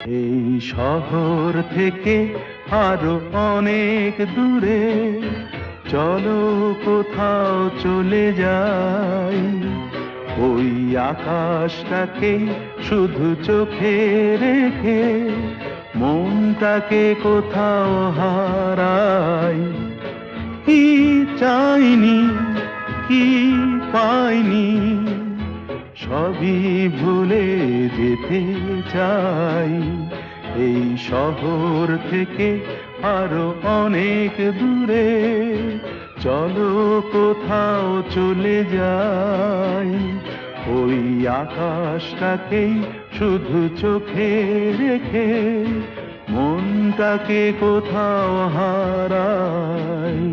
এই শহর থেকে আরো অনেক দূরে চলো কোথাও চলে যাই। ওই আকাশটাকে শুধু চোখে রেখে মনটাকে কোথাও হারাই। কি চাইনি, কি পাইনি, সবই ভুলে যেতে চাই। এই শহর থেকে আরো অনেক দূরে চলো কোথাও চলে যাই। ওই আকাশটাকেই শুধু চোখে রেখে মনটাকে কোথাও হারাই।